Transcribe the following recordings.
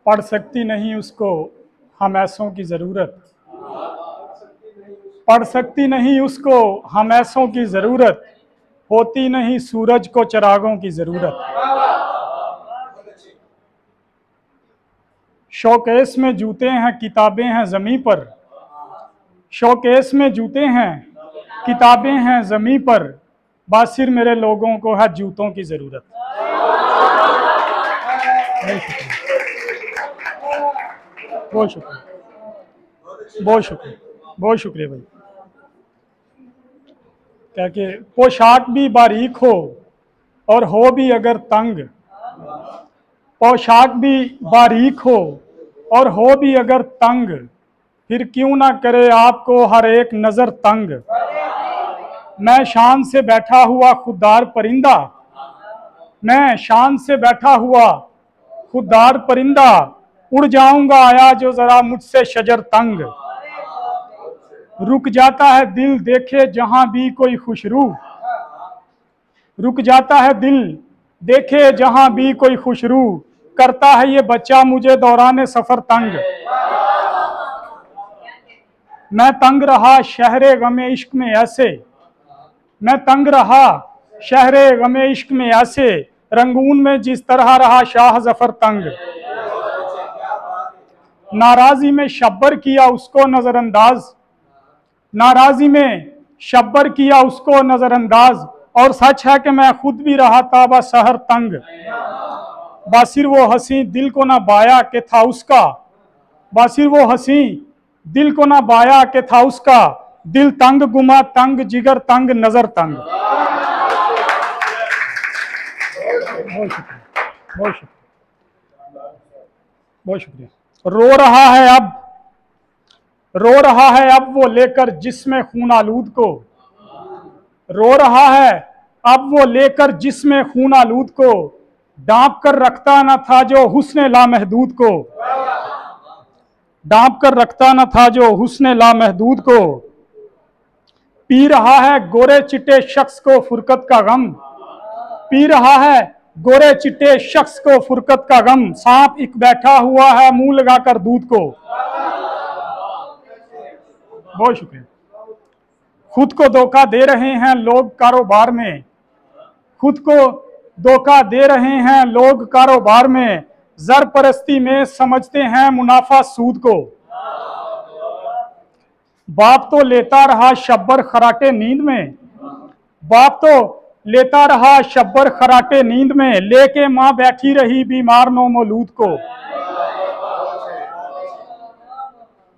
पढ़ सकती नहीं उसको हम ऐसों की ज़रूरत, पढ़ सकती नहीं उसको हम ऐसों की ज़रूरत, होती नहीं सूरज को चिरागों की ज़रूरत। शोकेस में जूते हैं किताबें हैं ज़मीं पर, शोकेस में जूते हैं किताबें हैं ज़मीं पर, बासिर मेरे लोगों को है जूतों की ज़रूरत। बहुत शुक्रिया, बहुत शुक्रिया, बहुत शुक्रिया भाई। क्या कि पोशाक भी बारीक हो और हो भी अगर तंग, पोशाक भी बारीक हो और हो भी अगर तंग, फिर क्यों ना करे आपको हर एक नज़र तंग। मैं शान से बैठा हुआ खुददार परिंदा, मैं शान से बैठा हुआ खुददार परिंदा, उड़ जाऊंगा आया जो जरा मुझसे शजर तंग। रुक जाता है दिल देखे जहां भी कोई खुशरू, रुक जाता है दिल देखे जहां भी कोई खुशरू, करता है ये बच्चा मुझे दौरान सफर तंग। मैं तंग रहा शहरे गमे इश्क में ऐसे, मैं तंग रहा शहरे गमे इश्क में ऐसे, रंगून में जिस तरह रहा शाह जफर तंग। नाराजी में शब्बर किया उसको नजरअंदाज, नाराजी में शब्बर किया उसको नजरअंदाज, और सच है कि मैं खुद भी रहा ताबा सहर तंग। बासिर वो हंसी दिल को ना बाया के था उसका, बासिर वो हंसी दिल को ना बाया के था उसका, दिल तंग गुमा तंग जिगर तंग नजर तंग। बहुत शुक्रिया, बहुत शुक्रिया, बहुत शुक्रिया। रो रहा है अब, रो रहा है अब वो लेकर जिस्म खून आलूद को, रो रहा है अब वो लेकर जिस्म खून आलूद को, डांप कर रखता न था जो हुस्न लामहदूद को, डांप कर रखता न था जो हुस्न लामहदूद को। पी रहा है गोरे चिट्टे शख्स को फुरकत का गम, पी रहा है गोरे चिट्टे शख्स को फुरकत का गम, सांप एक बैठा हुआ है मुंह लगाकर दूध को। बहुत शुक्रिया। खुद को धोखा दे रहे हैं लोग कारोबार में, खुद को धोखा दे रहे हैं लोग कारोबार में, जर परस्ती में समझते हैं मुनाफा सूद को। बाप तो लेता रहा शब्बर खराटे नींद में, बाप तो लेता रहा शब्बर खराटे नींद में, लेके मां बैठी रही बीमार नो मौलूद को।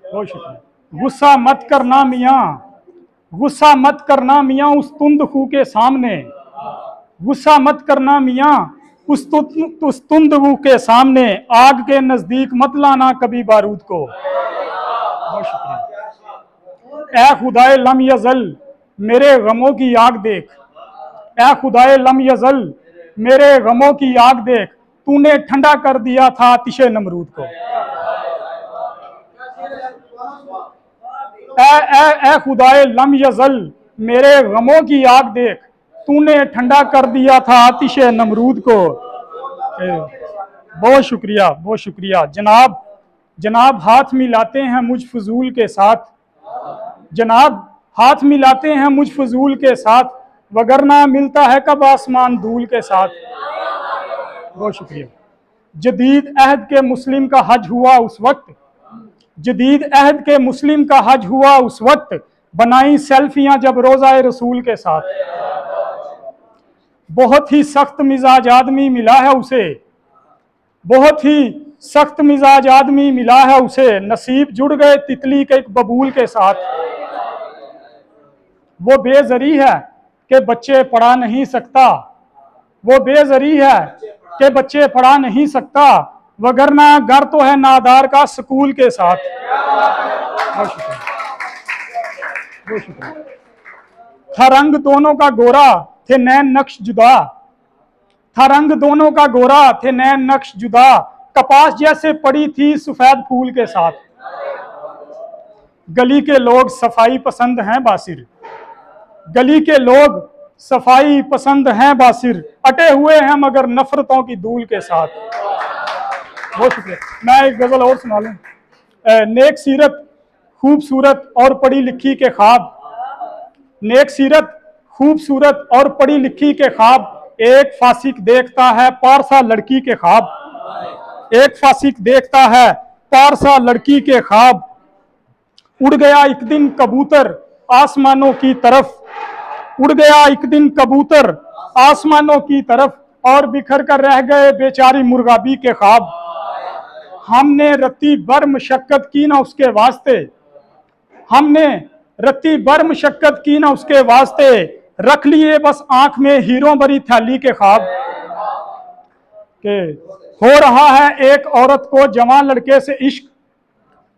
बहुत शुक्रिया। गुस्सा मत करना मियां, गुस्सा मत करना मियां उस तुंद खू के सामने, गुस्सा मत करना मियां उस तुंद खू के सामने, आग के नजदीक मत लाना कभी बारूद को। बहुत शुक्रिया। ए खुदाए लम यजल मेरे गमों की आग देख, ए खुदाए लम यजल मेरे गमों की आग देख, तूने ठंडा कर दिया था आतिशे नमरूद को। ए खुदाए लम यजल मेरे गमों की आग देख, तूने ठंडा कर दिया था आतिशे नमरूद को। बहुत शुक्रिया, बहुत शुक्रिया। जनाब, जनाब हाथ मिलाते हैं मुझ फजूल के साथ, जनाब हाथ मिलाते हैं मुझ फजूल के साथ, वगरना मिलता है कब आसमान धूल के साथ। बहुत शुक्रिया। जदीद अहद के मुस्लिम का हज हुआ उस वक्त, जदीद अहद के मुस्लिम का हज हुआ उस वक्त, बनाई सेल्फियां जब रोज़ाए रसूल के साथ। बहुत ही सख्त मिजाज आदमी मिला है उसे, बहुत ही सख्त मिजाज आदमी मिला है उसे, नसीब जुड़ गए तितली के एक बबूल के साथ। वो बेजरी है कि बच्चे पढ़ा नहीं सकता, वो बेजरी है कि बच्चे पढ़ा नहीं सकता, वगरना घर तो है नादार का स्कूल के साथ। बहुत शुक्रिया, बहुत शुक्रिया। था रंग दोनों का गोरा थे नैन नक्श जुदा, था रंग दोनों का गोरा थे नैन नक्श जुदा, कपास जैसे पड़ी थी सफेद फूल के साथ। गली के लोग सफाई पसंद हैं बासिर, गली के लोग सफाई पसंद हैं बासिर, अटे हुए हैं मगर नफरतों की धूल के साथ। बहुत शुक्रिया। मैं एक गजल और सुना लूँ। नेक सीरत खूबसूरत और पढ़ी लिखी के ख्वाब, नेक सीरत खूबसूरत और पढ़ी लिखी के ख्वाब, एक फासिक देखता है पारसा लड़की के ख्वाब, एक फासिक देखता है पारसा लड़की के ख्वाब। उड़ गया एक दिन कबूतर आसमानों की तरफ, उड़ गया एक दिन कबूतर आसमानों की तरफ, और बिखर कर रह गए बेचारी मुर्गाबी के ख्वाब। हमने रत्ती भर मशक्कत की ना उसके वास्ते, हमने रत्ती भर मशक्कत की ना उसके वास्ते, रख लिए बस आंख में हीरों भरी थैली के ख्वाब। के हो रहा है एक औरत को जवान लड़के से इश्क,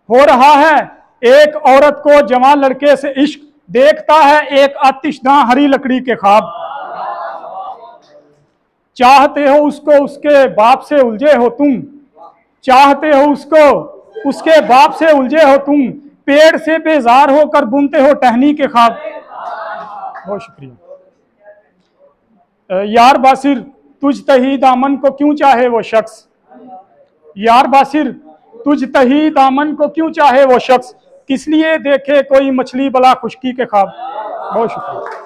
हो रहा है एक औरत को जवान लड़के से इश्क, देखता है एक आतिशदां हरी लकड़ी के ख्वाब। चाहते हो उसको उसके बाप से उलझे हो तुम, चाहते हो उसको उसके बाप से उलझे हो तुम, पेड़ से बेजार होकर बुनते हो टहनी के ख्वाब। बहुत शुक्रिया। यार बासिर तुझ तही दामन को क्यों चाहे वो शख्स, यार बासिर तुझ तही दामन को क्यों चाहे वो शख्स, किस लिए देखे कोई मछली बला खुशकी के ख्वाब। बहुत शुक्रिया।